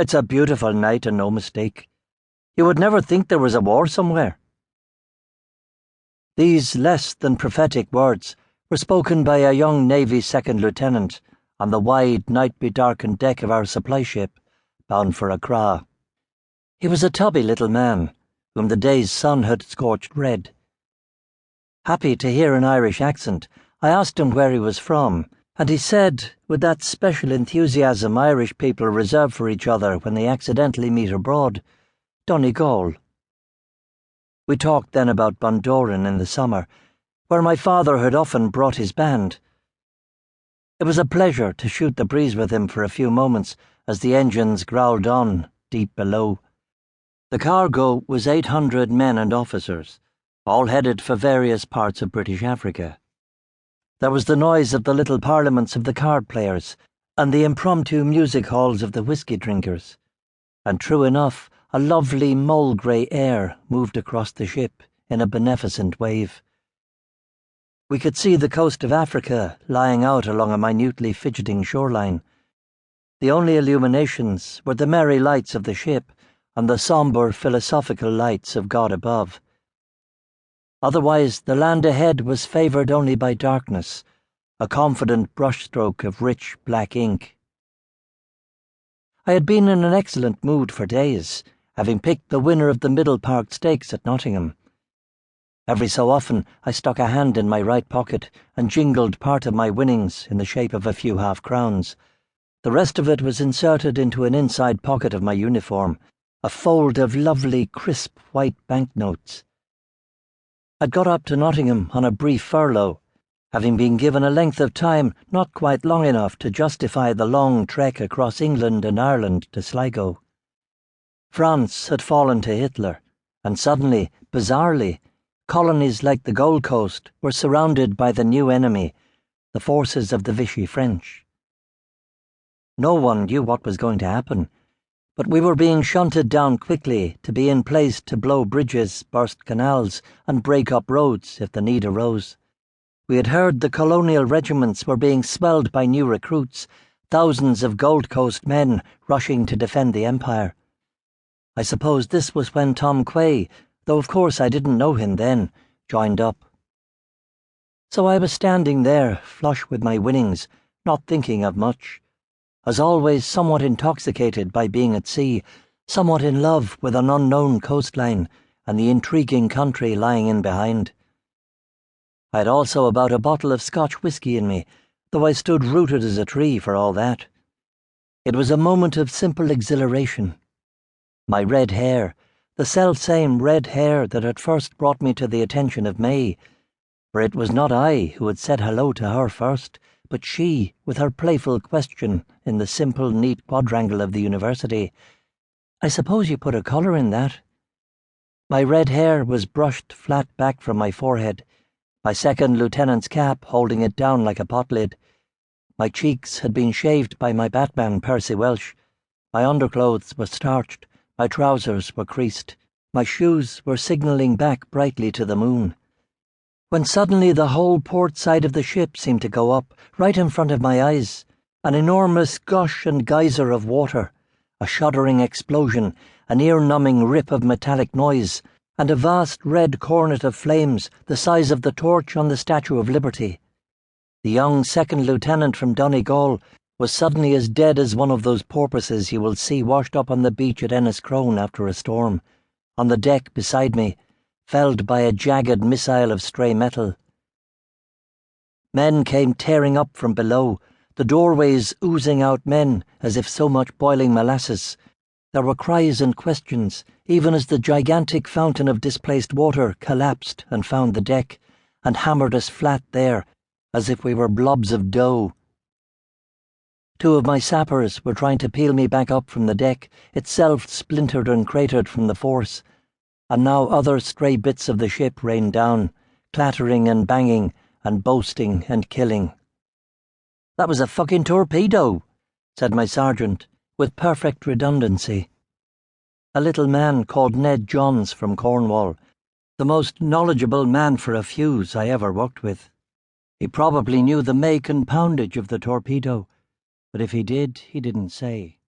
It's a beautiful night and no mistake. You would never think there was a war somewhere." These less than prophetic words were spoken by a young Navy second lieutenant on the wide, night-bedarkened deck of our supply ship, bound for Accra. He was a tubby little man, whom the day's sun had scorched red. Happy to hear an Irish accent, I asked him where he was from, and he said, with that special enthusiasm Irish people reserve for each other when they accidentally meet abroad, Donegal. We talked then about Bundoran in the summer, where my father had often brought his band. It was a pleasure to shoot the breeze with him for a few moments as the engines growled on, deep below. The cargo was 800 men and officers, all headed for various parts of British Africa. There was the noise of the little parliaments of the card players and the impromptu music halls of the whiskey drinkers, and true enough, a lovely mole-grey air moved across the ship in a beneficent wave. We could see the coast of Africa lying out along a minutely fidgeting shoreline. The only illuminations were the merry lights of the ship and the sombre philosophical lights of God above. Otherwise, the land ahead was favoured only by darkness, a confident brushstroke of rich black ink. I had been in an excellent mood for days, having picked the winner of the Middle Park Stakes at Nottingham. Every so often I stuck a hand in my right pocket and jingled part of my winnings in the shape of a few half-crowns. The rest of it was inserted into an inside pocket of my uniform, a fold of lovely, crisp white banknotes. I'd got up to Nottingham on a brief furlough, having been given a length of time not quite long enough to justify the long trek across England and Ireland to Sligo. France had fallen to Hitler, and suddenly, bizarrely, colonies like the Gold Coast were surrounded by the new enemy, the forces of the Vichy French. No one knew what was going to happen, but we were being shunted down quickly to be in place to blow bridges, burst canals, and break up roads if the need arose. We had heard the colonial regiments were being swelled by new recruits, thousands of Gold Coast men rushing to defend the Empire. I suppose this was when Tom Quay, though of course I didn't know him then, joined up. So I was standing there, flush with my winnings, not thinking of much, as always somewhat intoxicated by being at sea, somewhat in love with an unknown coastline and the intriguing country lying in behind. I had also about a bottle of Scotch whisky in me, though I stood rooted as a tree for all that. It was a moment of simple exhilaration. My red hair, the self-same red hair that had first brought me to the attention of Mai, for it was not I who had said hello to her first, but she, with her playful question in the simple, neat quadrangle of the university, "I suppose you put a colour in that?" My red hair was brushed flat back from my forehead, my second lieutenant's cap holding it down like a pot lid. My cheeks had been shaved by my Batman Percy Welsh, my underclothes were starched, my trousers were creased, my shoes were signalling back brightly to the moon. When suddenly the whole port side of the ship seemed to go up, right in front of my eyes, an enormous gush and geyser of water, a shuddering explosion, an ear-numbing rip of metallic noise, and a vast red cornet of flames the size of the torch on the Statue of Liberty. The young second lieutenant from Donegal was suddenly as dead as one of those porpoises you will see washed up on the beach at Enniscrone after a storm, on the deck beside me, felled by a jagged missile of stray metal. Men came tearing up from below, the doorways oozing out men as if so much boiling molasses. There were cries and questions, even as the gigantic fountain of displaced water collapsed and found the deck, and hammered us flat there, as if we were blobs of dough. Two of my sappers were trying to peel me back up from the deck, itself splintered and cratered from the force, and now other stray bits of the ship rained down, clattering and banging, and boasting and killing. "That was a fucking torpedo," said my sergeant, with perfect redundancy. A little man called Ned Johns from Cornwall, the most knowledgeable man for a fuse I ever worked with. He probably knew the make and poundage of the torpedo, but if he did, he didn't say.